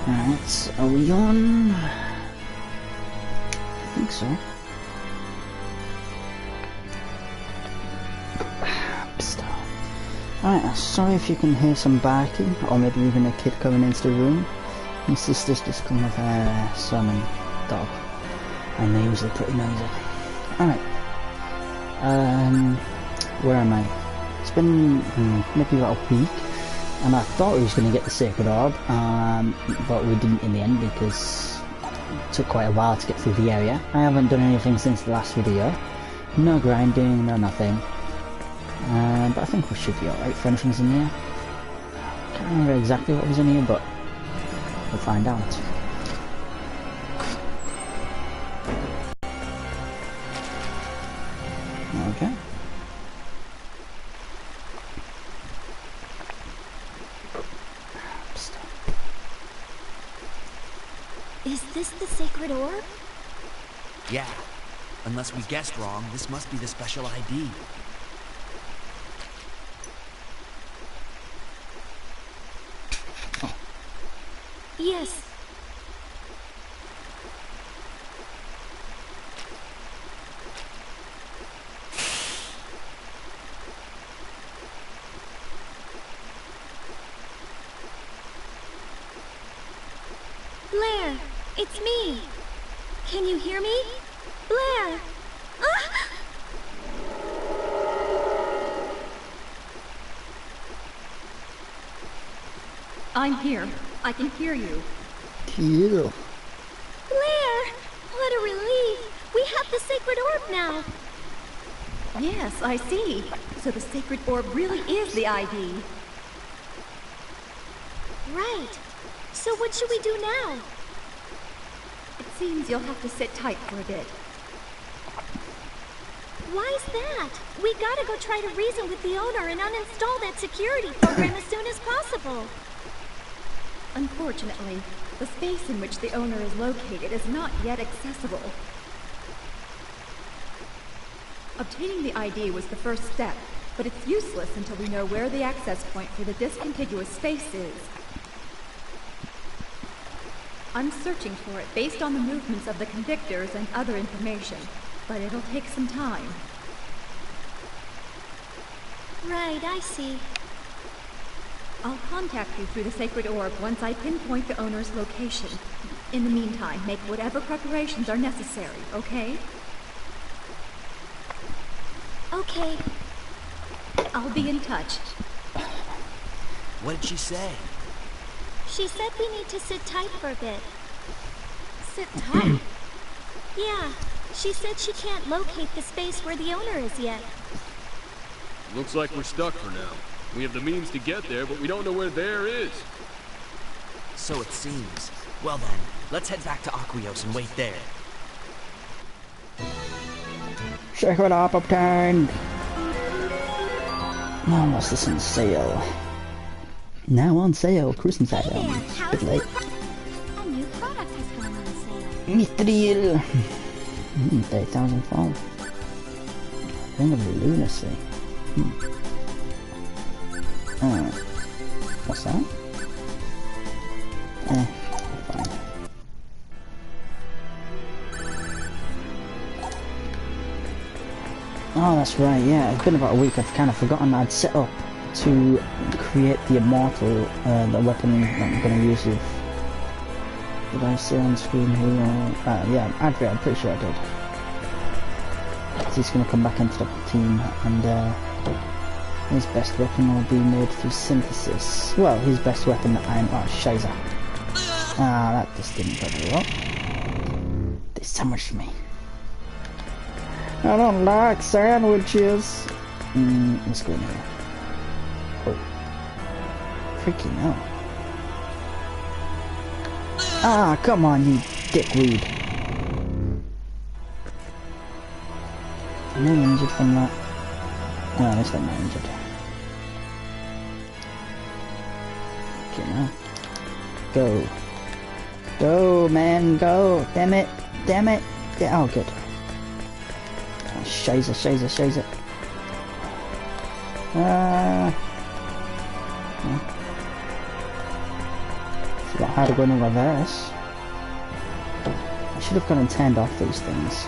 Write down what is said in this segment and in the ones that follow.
Alright, are we on? I think so. Alright, sorry if you can hear some barking, or maybe even a kid coming into the room. My sister's just come with her son and dog, and they're usually pretty noisy. Alright, where am I? It's been maybe about a week, and I thought we was going to get the Sacred Orb, but we didn't in the end because it took quite a while to get through the area. I haven't done anything since the last video. No grinding, no nothing. But I think we should be alright for anything's in here. I can't remember exactly what was in here, but we'll find out. Okay. Is this the Sacred Orb? Yeah. Unless we guessed wrong, this must be the special ID. Yes. Blair, it's me. Can you hear me? Blair! Ah! I'm here. I can hear you. Cool. Blair! What a relief! We have the Sacred Orb now! Yes, I see. So the Sacred Orb really is the ID. Right. So what should we do now? It seems you'll have to sit tight for a bit. Why's that? We gotta go try to reason with the owner and uninstall that security program as soon as possible. Unfortunately, the space in which the owner is located is not yet accessible. Obtaining the ID was the first step, but it's useless until we know where the access point for the discontiguous space is. I'm searching for it based on the movements of the convictors and other information, but it'll take some time. Right, I see. I'll contact you through the Sacred Orb once I pinpoint the owner's location. In the meantime, make whatever preparations are necessary, okay? Okay. I'll be in touch. What did she say? She said we need to sit tight for a bit. Sit tight. Yeah, she said she can't locate the space where the owner is yet. Looks like we're stuck for now. We have the means to get there, but we don't know where there is. So it seems. Well then, let's head back to Aquios and wait there. Sacred Orb obtained! Now what's this on sale? Now on sale, Christmas items. How's Bit late. a new product has gone on sale. Mithril! 30,000 fall. Ring of Lunacy. What's that? Fine. Oh, that's right, yeah, it's been about a week. I've kind of forgotten I'd set up to create the Immortal, the weapon that I'm going to use with... Did I say on screen here? Yeah, Adria, I'm pretty sure I did. He's going to come back into the team, and his best weapon will be made through synthesis. Well, his best weapon that I'm... Oh, Shiza. Ah, that just didn't go very well. They sandwiched me. I don't like sandwiches. Let's go in here. Oh. Freaking hell. Ah, come on, you dickweed. Am I injured from that? No, at least I'm not injured. Okay, now. Go. Go, man, go. Damn it. Damn it. Yeah, oh, good. Oh, Shiza. It's a lot harder going in reverse. I should have gone and turned off these things.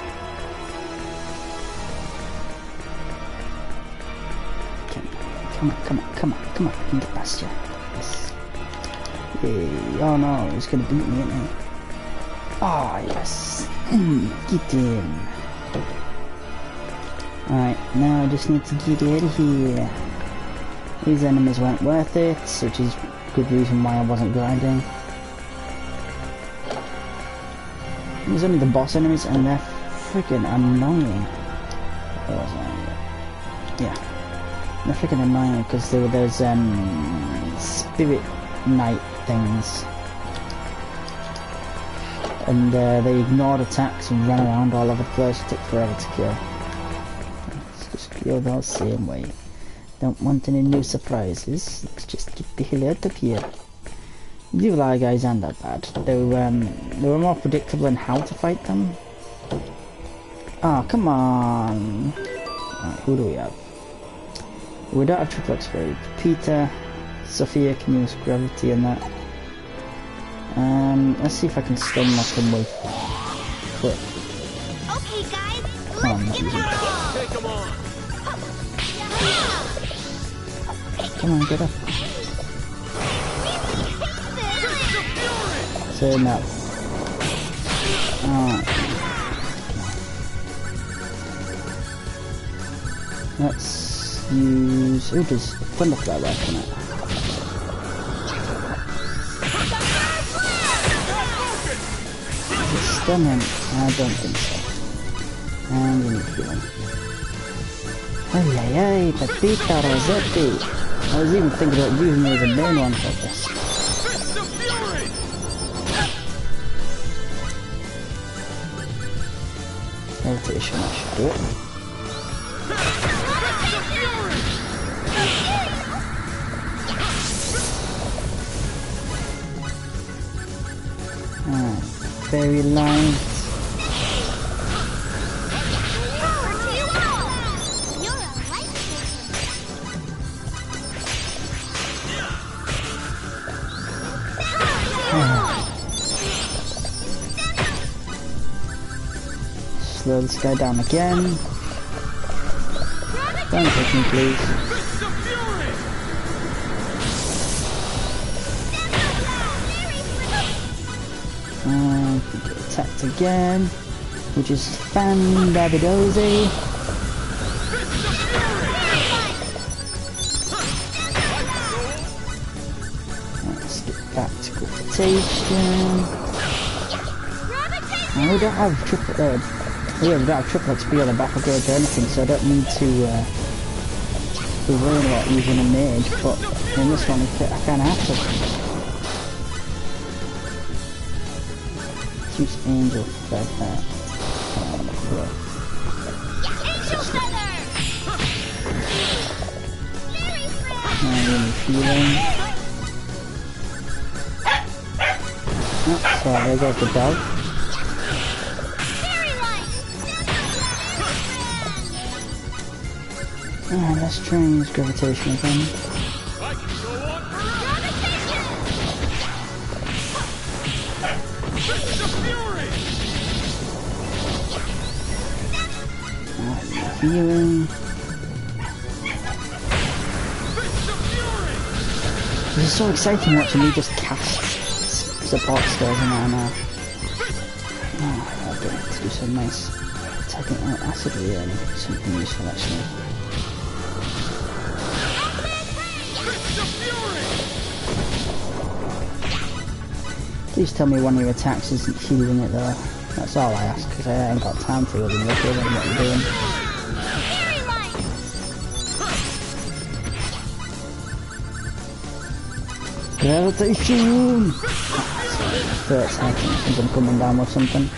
Come on, I can get past you. Yes. Yay. Oh no, he's gonna beat me, isn't he? Oh yes. Get in. Alright, now I just need to get out of here. These enemies weren't worth it, which is a good reason why I wasn't grinding. There's only the boss enemies and they're freaking annoying. Yeah. They're freaking annoying because there were those spirit knight things. And they ignored attacks and ran around all over the place. It took forever to kill. Let's just kill those same way. Don't want any new surprises. Let's just get the hell out of here. The evil eye guys aren't that bad. They were more predictable in how to fight them. Ah, oh, come on. Right, who do we have? We don't have triple explode. Peter, Sophia can use gravity and that. Let's see if I can stun lock him with foot. Okay, guys, Come on, let's give it a roll. Take him on. Come on, get up. Turn up. Alright. Let's use... Oh, does Thunderfly work on it? Stun him? I don't think so. And we need healing. Ay ay ay, Pepita Rossetti. I was even thinking about using her as a main one for this. Meditation, I should do it. Alright, fairy line. Slow this guy down again. Don't hit me, please. And we get attacked again, which is fan-dabidozy. Let's get back to gravitation. And we don't have triple. Yeah, we don't have triple XP on the battle gauge or anything, so I don't need to be worrying about using a mage, but in this one I kinda have to. Let's use Angel Feather. Angel Feather! Now we need healing. Oh, sorry, there goes the dog. Alright, let's try and use gravitation again. Alright, healing. This is so exciting watching me just cast support spells in there now. Oh, I'm going to do some nice taking out acid really, something useful actually. Please tell me one of your attacks isn't healing it though. That's all I ask, because I ain't got time to really look at what you're doing. Gravitation! First, I think I'm coming down with something.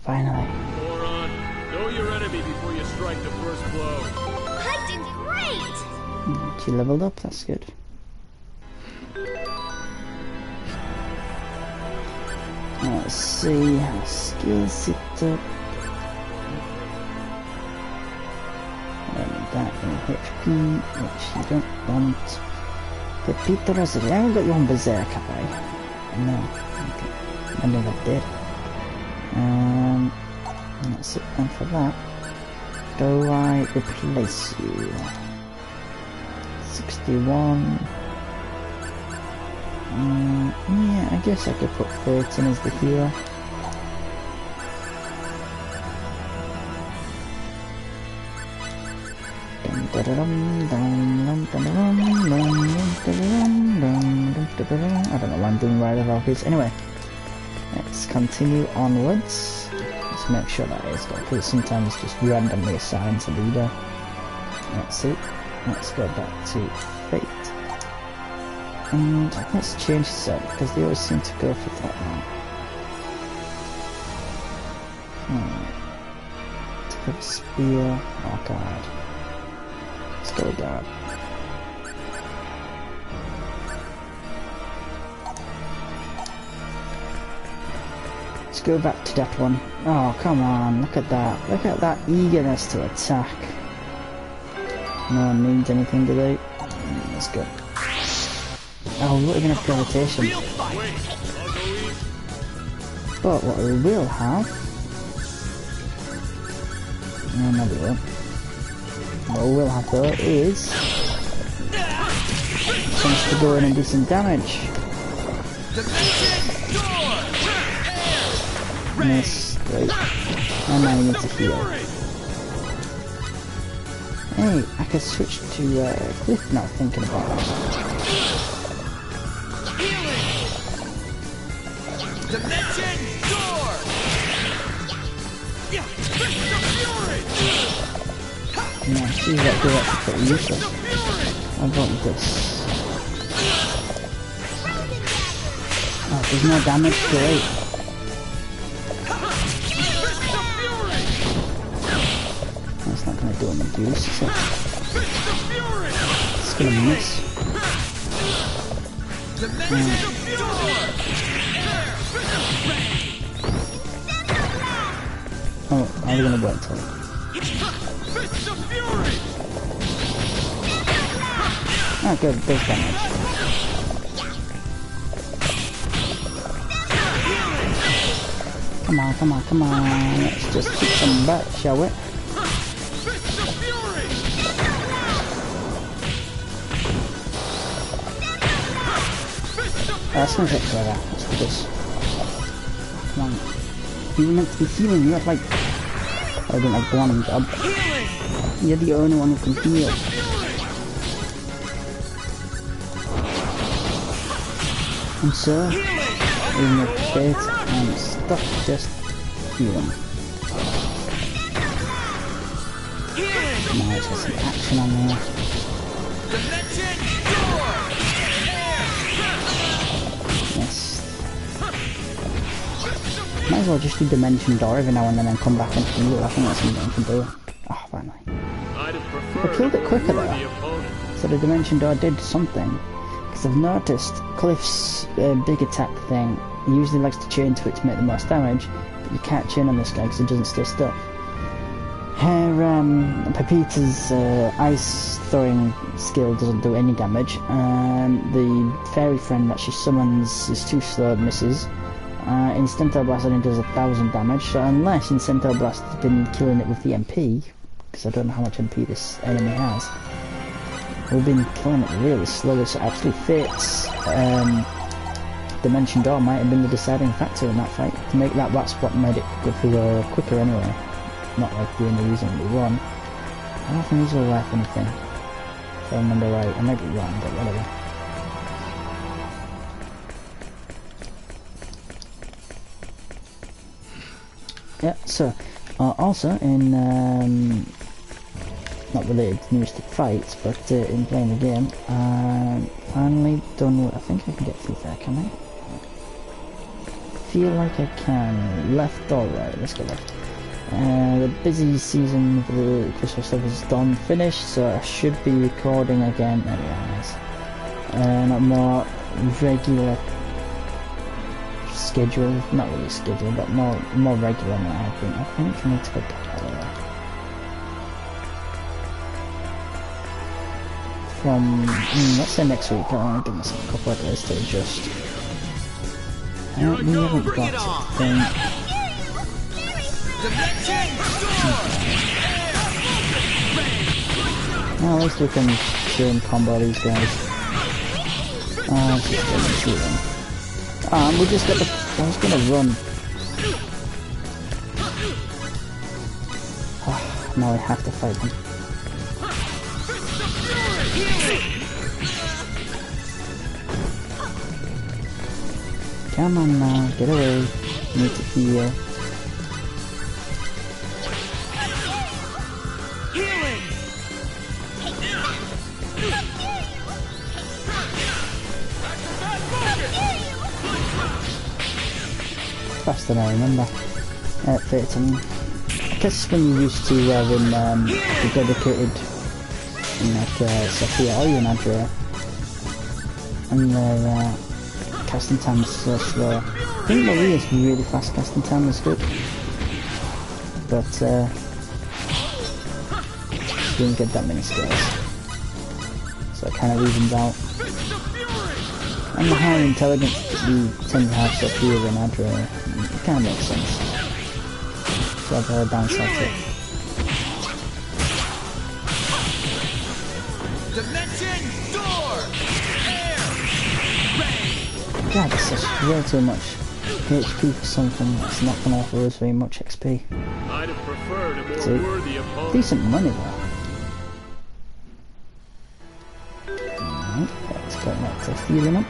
Finally. Moron, know your enemy before you strike the first blow. I did great! She leveled up, that's good. Let's see how skills sit up. And that in HP, which you don't want. Pepito Resident. I haven't got you on Berserk, have I? No. Okay. I never did. That's it then for that. Do I replace you? 61. Yeah, I guess I could put 13 as the healer. I don't know what I'm doing right with Valkyries. Anyway, let's continue onwards. Let's make sure that is good, because sometimes it's just randomly assigns a leader. Let's see. Let's go back to Fate. And let's change this up, because they always seem to go for that one. Take up spear. Oh god. Let's go guard. Let's go back to that one. Oh, come on, look at that. Look at that eagerness to attack. No one needs anything, do they? Let's go. Oh, we won't even have gravitation. But what we will have... No, no we won't. What we will have though is... a chance to go in and do some damage. Miss, great. And now you need to heal. Hey, I could switch to Cliff now, thinking about it. Yeah, she's actually pretty useless. I want this. Oh, there's no damage, great. That's not going to do an abuse, is it? It's going to miss. Oh, are we going to wait till it? Oh good, there's damage. Come on, come on, come on. Let's just kick some butt, shall we? That's gonna take forever. Let's do this. Come on. You were meant to be healing, you have like... I don't like the one job. You're the only one who can heal. And so, even with Fate and stuff, just healing. Now let's get some action on there. Yes. Might as well just do Dimension Door every now and then and come back and heal. I think that's something I can do. Oh, finally. I killed it quicker though. So the Dimension Door did something. Because I've noticed Cliff's big attack thing, he usually likes to chain to it to make the most damage, but you can't chain on this guy because it doesn't stay stuck. Her, Pepita's ice throwing skill doesn't do any damage. The fairy friend that she summons is too slow, misses. Instento Blast only does 1,000 damage, so unless Instento Blast has been killing it with the MP, because I don't know how much MP this enemy has, we've been killing it really slowly, so actually Fate's Dimension Door might have been the deciding factor in that fight. To make that's what made it go through quicker anyway. Not like the only reason we won. I don't think these were worth anything. If I remember right, I might be wrong, but whatever. Yeah, so, also in, not related to Mystic Fights, but in playing the game, finally done with, I think I can get through there, can I? Feel like I can. Left or right? Let's go left. The busy season for the Christmas stuff is done, finished, so I should be recording again. There we are, nice. Not more regular schedule, not really schedule, but more regular than I have been. I think I need to go back all the way. from, let's say next week. I want to give myself a couple of days to adjust. We haven't got anything. Well, at least we can shoot and combo these guys. Just gonna shoot them. We just got the. I was gonna run. Now we have to fight them. Come on now, get away. Need to heal. Faster than I remember. 13. I guess when you're used to having the dedicated, like Sophia or Andrea, and their casting time is so slow. I think Maria's really fast casting time is good, but she didn't get that many skills, so it kind of evens out. And the higher intelligence we tend to have Sophia than Andrea, it kind of makes sense. So I've got a downside to it. Dimension door! Air! Rain! God, this is way too much HP for something that's not going to offer us very much XP. I'd have preferred a more worthy opponent. Decent money though. Alright, let's go back to healing up.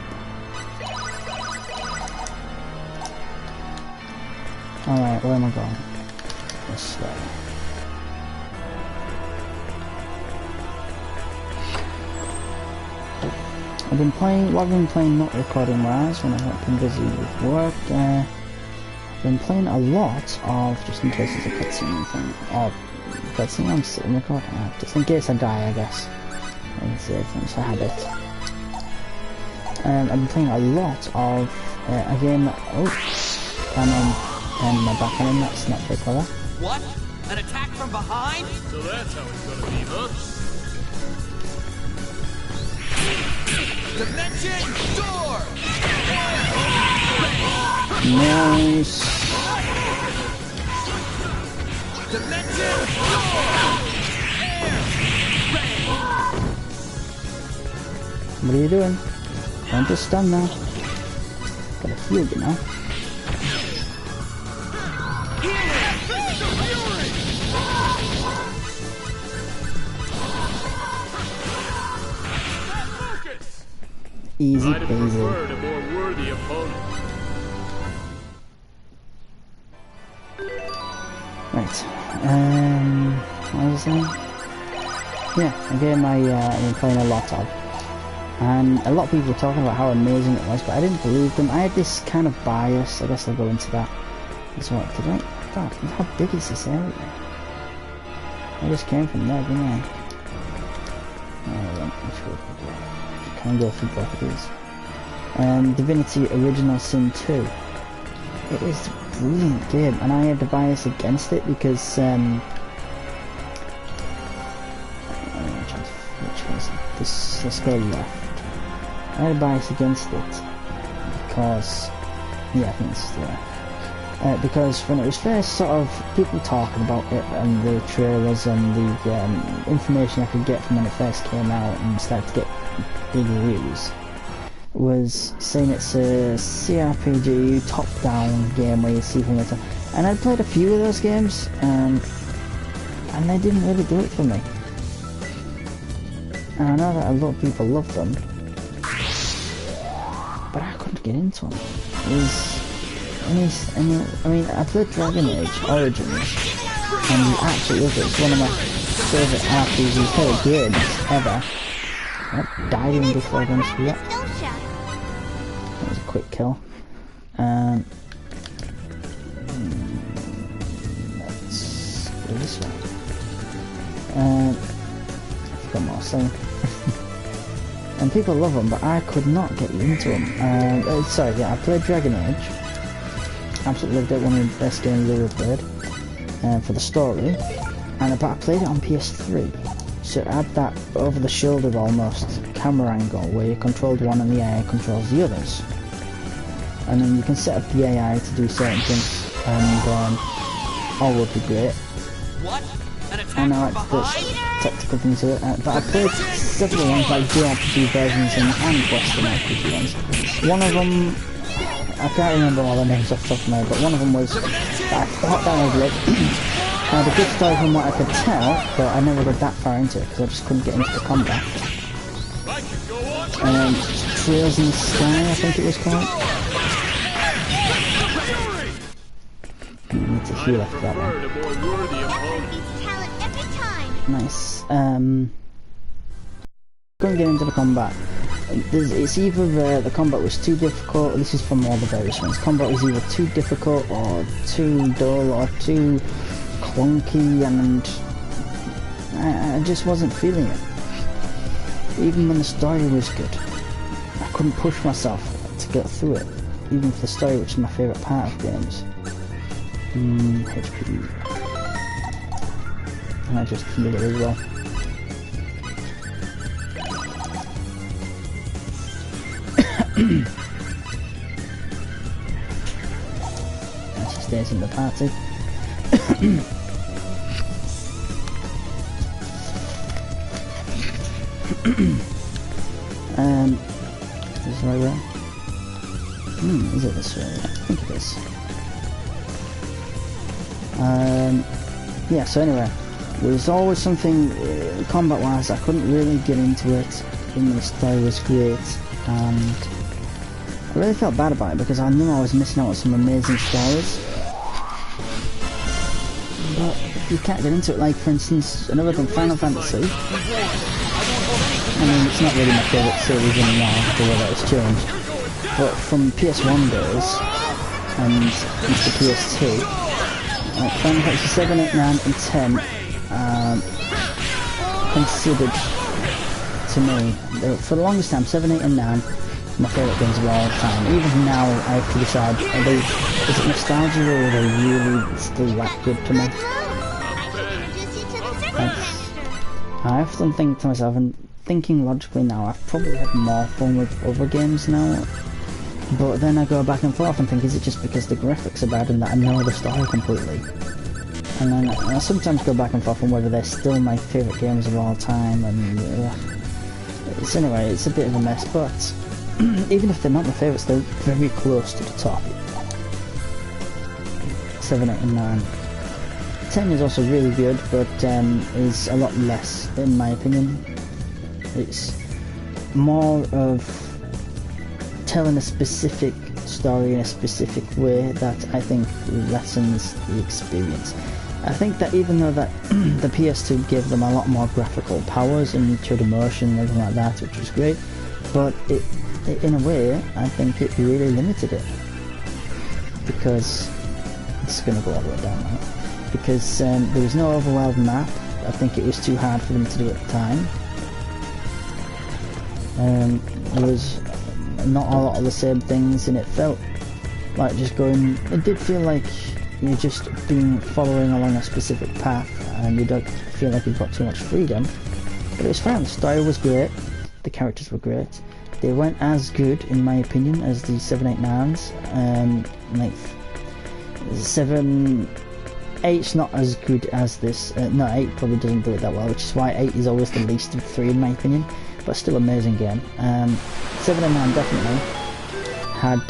Alright, where am I going? This way. I've been playing, not recording wise when I've been busy with work. I've been playing a lot of, just in case there's a cutscene thing, or cutscene I'm sitting recording, just in case I die I guess. It's a habit. I've been playing a lot of a game that, and my back on him, that's not very clever. What? An attack from behind? So that's how it's gonna be, huh? Dimension door! Nice. Dimension door! What are you doing? Don't just stand there. Gotta heal you now. Easy I'd have peasy. preferred a more worthy opponent. Right. What was I saying? Yeah, a game I've been playing a lot of. And a lot of people were talking about how amazing it was, but I didn't believe them. I had this kind of bias, I guess I'll go into that as well. God, how big is this area? I just came from there, didn't I? Can go through both of these. Divinity Original Sin 2. It is a brilliant game, and I had the bias against it because which was it? This, let's go left. I had a bias against it because, yeah, I think it's there. Because when it was first sort of people talking about it and the trailers and the information I could get from when it first came out and started to get big reviews, was saying it's a CRPG top-down game where you see from the top. And I played a few of those games and they didn't really do it for me. And I know that a lot of people love them, but I couldn't get into them. I mean, I played Dragon Age Origins, and you absolutely love it. It's one of my favourite RPG games ever. I died even before I went through that. That was a quick kill. Let's go this way. I forgot what I was saying. And people love them, but I could not get into them. Sorry, yeah, I played Dragon Age. Absolutely loved it, one of the best games I've ever played. For the story. But I played it on PS3. So it had that over-the-shoulder almost camera angle where you controlled one and the AI controls the others. And then you can set up the AI to do certain things, and all would be great. What? An attack And I from like behind? the technical things to it, but I played several ones like JRPG versions and Western RPG ones. One of them, I can't remember all the names off the top of my head, but one of them was that I thought downloaded it. I had a good story from what I could tell, but I never got that far into it because I just couldn't get into the combat. Trails in the Sky, I think it was called. I need to heal after that one. Nice. Couldn't get into the combat. It's either the combat was too difficult, this is from all the various ones, combat was either too difficult or too dull or too clunky, and I just wasn't feeling it. Even when the story was good, I couldn't push myself to get through it, even for the story, which is my favourite part of games. HP. And I just healed it as well. And she stays in the party. Is this the right way? Is it this way? I think it is. Yeah, so anyway, there was always something combat-wise I couldn't really get into it, even though the story was great, and I really felt bad about it because I knew I was missing out on some amazing stories. But you can't get into it, like for instance, another thing, Final Fantasy. I mean, it's not really my favourite series anymore, the way that it's changed. But from PS1 days, and into PS2, Final Fantasy 7, 8, 9 and 10 considered, to me, for the longest time, 7, 8 and 9 my favourite games of all time. Even now I have to decide, is it nostalgia or are they really still that good to me? I often think to myself, and thinking logically now, I've probably had more fun with other games now, but then I go back and forth and think, is it just because the graphics are bad and that I know the story completely? And then I sometimes go back and forth on whether they're still my favourite games of all time, and anyway, it's a bit of a mess, but even if they're not my favourites, they're very close to the top. 7, 8 and 9. 10 is also really good, but is a lot less, in my opinion. It's more of telling a specific story in a specific way that I think lessens the experience. I think that even though that the PS2 gave them a lot more graphical powers and showed emotion and everything like that, which was great, but it in a way, I think it really limited it. Because, it's going to go all the way down now, because there was no overworld map. I think it was too hard for them to do at the time. There was not a lot of the same things, and it felt like just going, it did feel like you're just following along a specific path, and you don't feel like you've got too much freedom. But it was fun, the story was great, the characters were great. They weren't as good, in my opinion, as the 7, 8, 9s. Like 7, 8's not as good as this. No, 8 probably doesn't do it that well, which is why 8 is always the least of 3 in my opinion. But still amazing game. 7 and 9 definitely had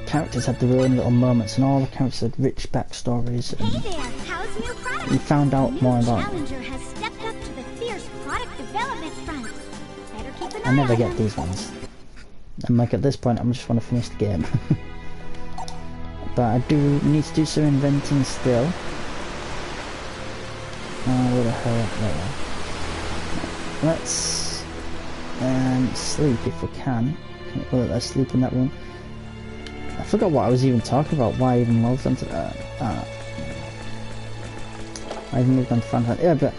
characters had their own little moments, and all the characters had rich backstories. And Hey there, how's new product? you found out more about them. Challenger has stepped up to the fierce product development front. Better keep an eye I never on get them. these ones. And like at this point, I just want to finish the game. But I do need to do some inventing still. Where the hell? There. Let's sleep if we can. Let's sleep in that room. I forgot what I was even talking about. Why I even moved on to that? I even moved on to Fantasy. Yeah, but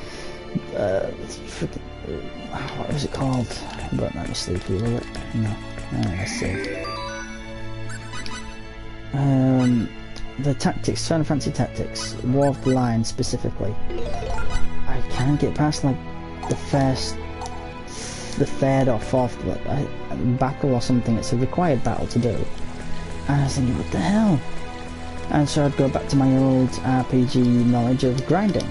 what was it called? But let me sleep here, will it? No. Let's see. The tactics, Final Fantasy Tactics, War of the Line specifically. I can't get past like the third or fourth battle or something. It's a required battle to do. And I was thinking, what the hell? And so I'd go back to my old RPG knowledge of grinding.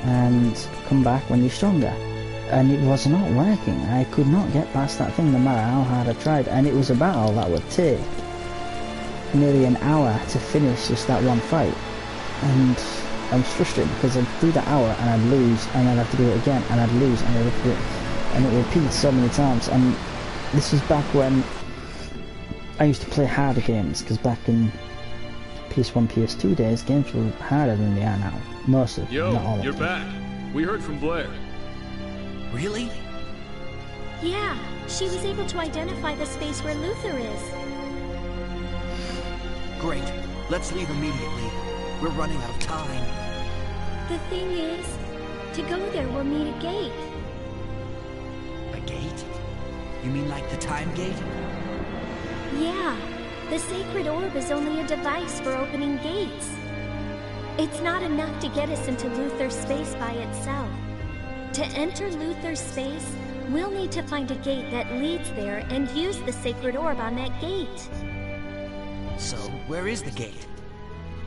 And come back when you're stronger. And it was not working. I could not get past that thing no matter how hard I tried. And it was a battle that would take nearly an hour to finish just that one fight. And I was frustrated because I'd do that hour and I'd lose and I'd have to do it again and I'd lose and I'd have to do it. And it repeats so many times. And this was back when I used to play harder games, because back in PS1, PS2 days, games were harder than they are now. Most of them, not all of them. You're back. We heard from Blair. Really? Yeah, she was able to identify the space where Luther is. Great. Let's leave immediately. We're running out of time. The thing is, to go there we'll need a gate. A gate? You mean like the time gate? Yeah, the sacred orb is only a device for opening gates. It's not enough to get us into Luther's space by itself. To enter Luther's space, we'll need to find a gate that leads there and use the sacred orb on that gate. So, where is the gate?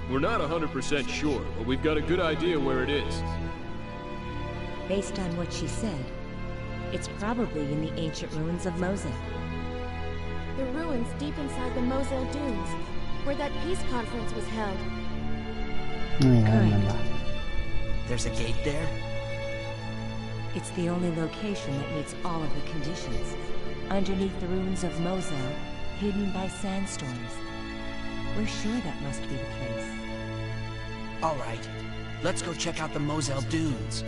We're not 100% sure, but we've got a good idea where it is. Based on what she said, it's probably in the ancient ruins of Mosel. The ruins deep inside the Mosel Dunes, where that peace conference was held. Oh, yeah, I remember. There's a gate there? It's the only location that meets all of the conditions. Underneath the ruins of Mosel, hidden by sandstorms. We're sure that must be the place. All right. Let's go check out the Mosel Dunes.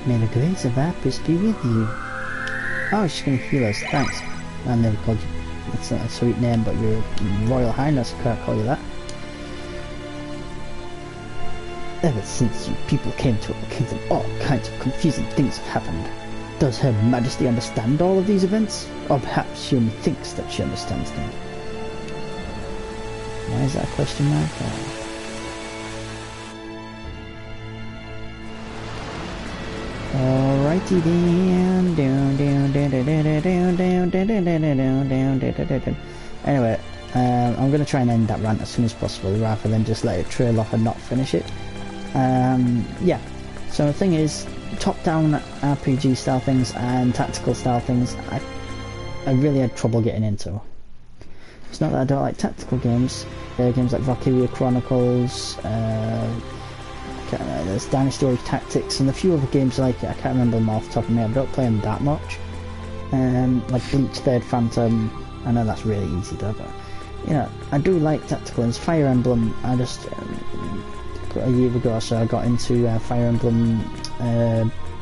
May the grace of Apis be with you. Oh, she's gonna heal us, thanks. I never called you. It's not a sweet name, but your Royal Highness can't call you that. Ever since you people came to our kingdom, all kinds of confusing things have happened. Does Her Majesty understand all of these events? Or perhaps she only thinks that she understands them? Why is that a question mark? Alrighty then. Anyway, I'm going to try and end that rant as soon as possible rather than just let it trail off and not finish it. Yeah, so the thing is, top-down RPG style things and tactical style things I really had trouble getting into. It's not that I don't like tactical games. There are games like Valkyria Chronicles, there's Dynasty Tactics, and a few other games like it. I can't remember them off the top of my head. I don't play them that much. Like Bleach Third Phantom, I know that's really easy though, but you know, I do like tactical ones. Fire Emblem, I just a year ago or so I got into Fire Emblem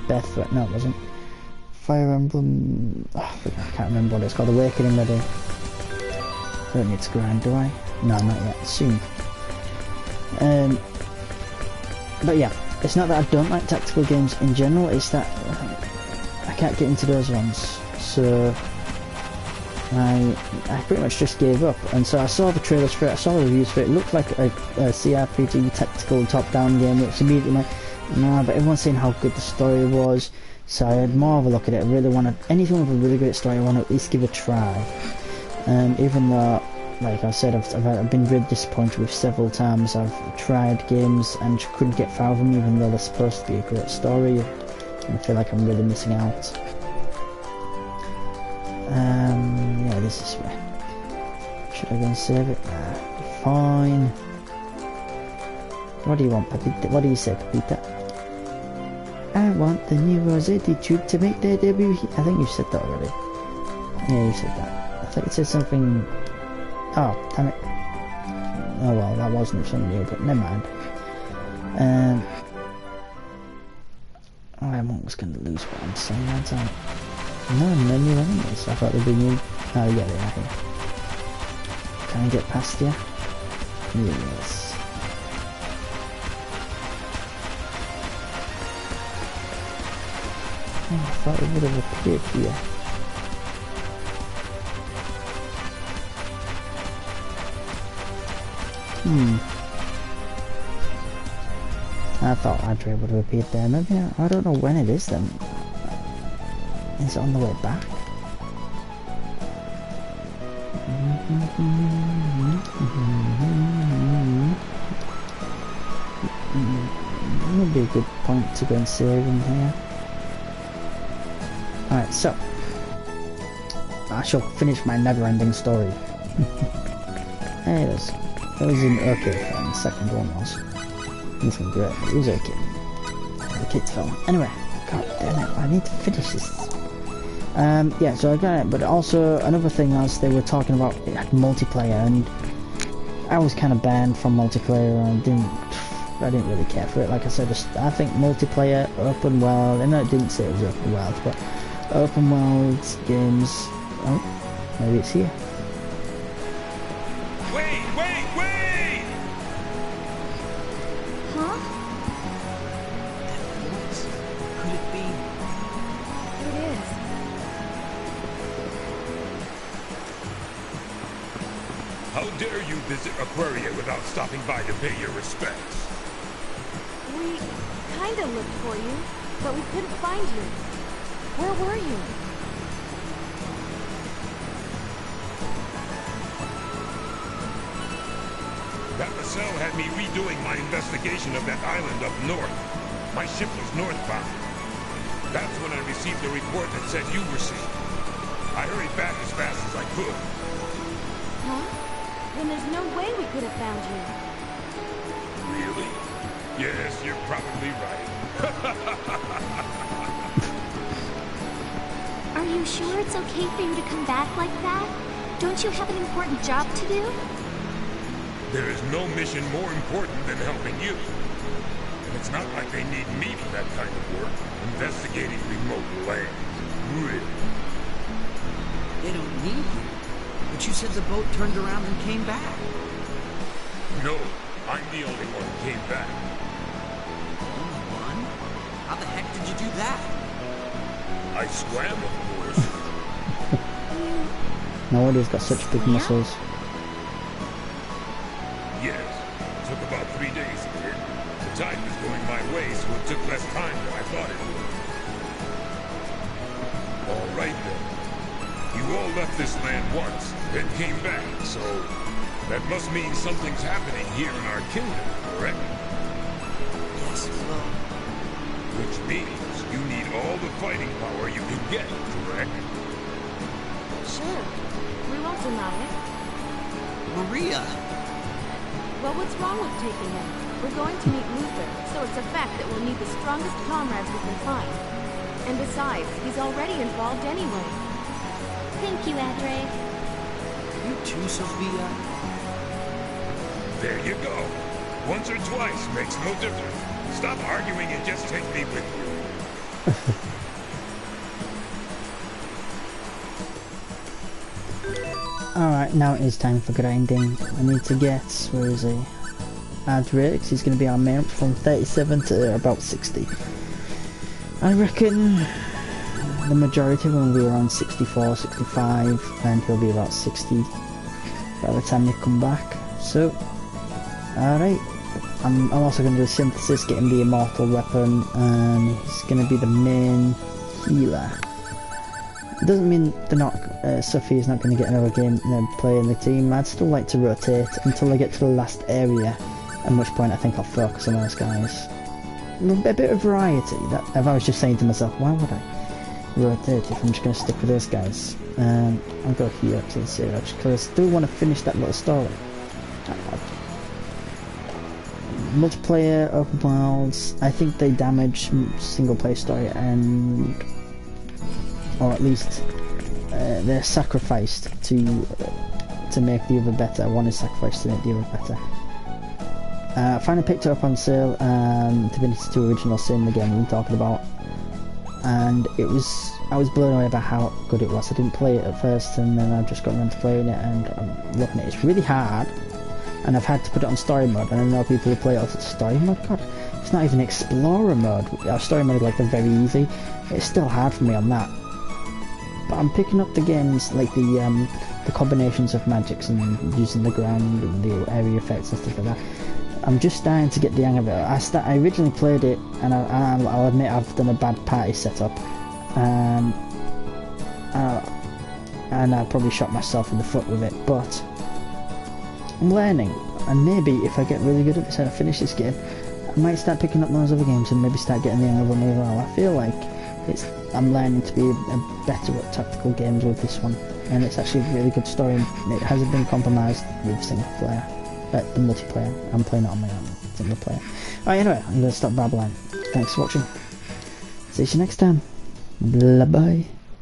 Birthright, no it wasn't. Fire Emblem, I can't remember what it's called, Awakening Ready. I don't need to grind, do I? No, not yet, soon. But yeah, it's not that I don't like tactical games in general, it's that I can't get into those ones. So I pretty much just gave up, and so I saw the trailers for it, I saw the reviews for it. It looked like a CRPG tactical top-down game, which immediately went, nah, but everyone's saying how good the story was, so I had more of a look at it. I really wanted, anything with a really great story, I want to at least give a try. Even though, like I said, I've been really disappointed with several times. I've tried games and couldn't get far of them, even though they're supposed to be a great story, and I feel like I'm really missing out. Yeah, this is where. Should I go and save it? Fine. What do you want, Pepita? What do you say, Pepita? I want the new Rossetti Troop to make their debut. I think you said that already. Yeah, you said that. I think it said something. Oh, damn it. Oh well, that wasn't something new, but never mind. I was going to lose what I'm saying, aren't I? No new enemies. I thought they'd be new. Oh yeah, they are here. Can I get past you? Yes. Oh, I thought it would have appeared here. I thought Adria would have appeared there. Maybe not. I don't know when it is then. Is it on the way back? That would be a good point to go and save in here. Alright, so I shall finish my never-ending story. Hey, it was an okay film. The second one was. This one great, but it was okay. The kids film. Anyway, god damn it, I need to finish this. Yeah, so I got it, but also another thing was they were talking about it had multiplayer, and I was kind of banned from multiplayer, and I didn't really care for it. Like I said, I think multiplayer, open world, and I didn't say it was open world, but open world games. Oh, maybe it's here. Wait! Huh? Could it be? It is. How dare you visit Aquaria without stopping by to pay your respects? We kinda looked for you, but we couldn't find you. Where were you? That Marcel had me redoing my investigation of that island up north. My ship was northbound. That's when I received a report that said you were seen. I hurried back as fast as I could. Huh? Then there's no way we could have found you. Really? Yes, you're probably right. Are you sure it's okay for you to come back like that? Don't you have an important job to do? There is no mission more important than helping you. And it's not like they need me for that kind of work, investigating remote lands. Really. They don't need you. But you said the boat turned around and came back. No, I'm the only one who came back. Only one? How the heck did you do that? I swam, of course. No wonder he's got such big muscles. Yes, it took about 3 days to get. The tide was going my way, so it took less time than I thought it would. All right then. You all left this land once, then came back, so that must mean something's happening here in our kingdom, correct? Yes, well... Which means you need all the fighting power you can get, correct? Sure. We won't deny it. Maria! Well, what's wrong with taking him? We're going to meet Luther, so it's a fact that we'll need the strongest comrades we can find. And besides, he's already involved anyway. Thank you, Adre. You too, Sophia? There you go. Once or twice makes no difference. Stop arguing and just take me with you. Alright, now it is time for grinding. I need to get, where is he? Adre, because he's going to be our main from 37 to about 60. I reckon the majority will be around 64, 65, and he'll be about 60 by the time they come back. So, alright. I'm also going to do a synthesis, get him the immortal weapon, and he's going to be the main healer. It doesn't mean they're not, Sophia's not going to get another game play in the team. I'd still like to rotate until I get to the last area, at which point I think I'll focus on those guys. A bit of variety. That if I was just saying to myself, why would I rotate if I'm just going to stick with those guys? I'll go here to the search, because I still want to finish that little story. Multiplayer, open worlds, I think they damage single player story, and or at least they're sacrificed to make the other better. One is sacrificed to make the other better. Finally picked it up on sale, Divinity 2 Original Sin, the game we've been talking about, and I was blown away by how good it was. I didn't play it at first, and then I've just got around to playing it, and I'm loving it. It's really hard, and I've had to put it on story mode, and I know people who play it on story mode. God, it's not even explorer mode. Our story mode is like very easy. It's still hard for me on that. But I'm picking up the games like the the combinations of magics and using the ground and the area effects and stuff like that. I'm just starting to get the hang of it. I originally played it, and I'll admit I've done a bad party setup, and I probably shot myself in the foot with it, but I'm learning, and maybe if I get really good at this and I finish this game, I might start picking up those other games and maybe start getting the hang of them as well. I feel like I'm learning to be better at tactical games with this one, and it's actually a really good story. It hasn't been compromised with single player, the multiplayer. I'm playing it on my own single player. Alright, anyway, I'm going to stop babbling. Thanks for watching. See you next time. Bye bye.